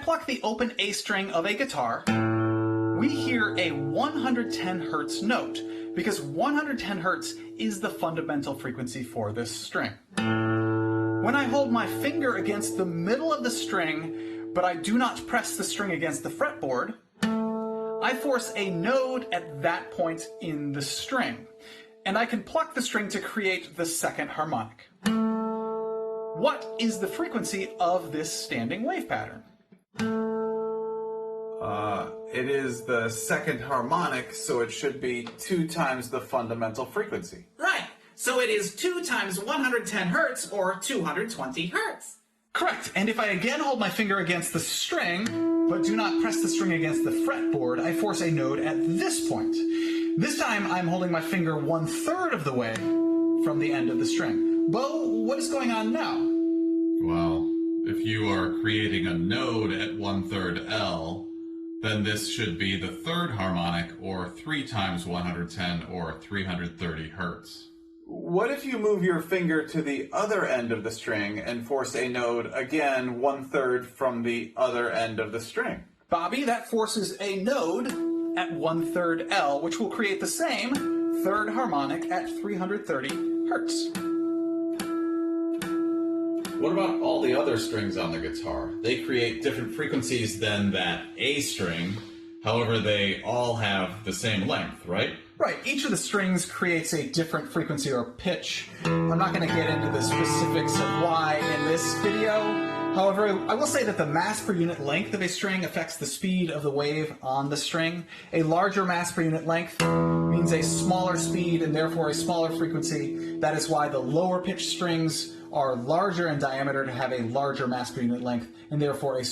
pluck the open A string of a guitar, we hear a 110 hertz note, because 110 hertz is the fundamental frequency for this string. When I hold my finger against the middle of the string, but I do not press the string against the fretboard, I force a node at that point in the string, and I can pluck the string to create the second harmonic. What is the frequency of this standing wave pattern? It is the second harmonic, so it should be 2 times the fundamental frequency. Right, so it is 2 times 110 hertz, or 220 hertz. Correct, and if I again hold my finger against the string, but do not press the string against the fretboard, I force a node at this point. This time I'm holding my finger 1/3 of the way from the end of the string. Bo, what is going on now? Well, if you are creating a node at 1/3 L, then this should be the third harmonic, or 3 times 110, or 330 hertz. What if you move your finger to the other end of the string and force a node again 1/3 from the other end of the string? Bobby, that forces a node at 1/3 L, which will create the same third harmonic at 330 hertz. What about all the other strings on the guitar? They create different frequencies than that A string. However, they all have the same length, right? Right, each of the strings creates a different frequency or pitch. I'm not going to get into the specifics of why in this video. However, I will say that the mass per unit length of a string affects the speed of the wave on the string. A larger mass per unit length means a smaller speed and therefore a smaller frequency. That is why the lower pitched strings are larger in diameter to have a larger mass per unit length and therefore a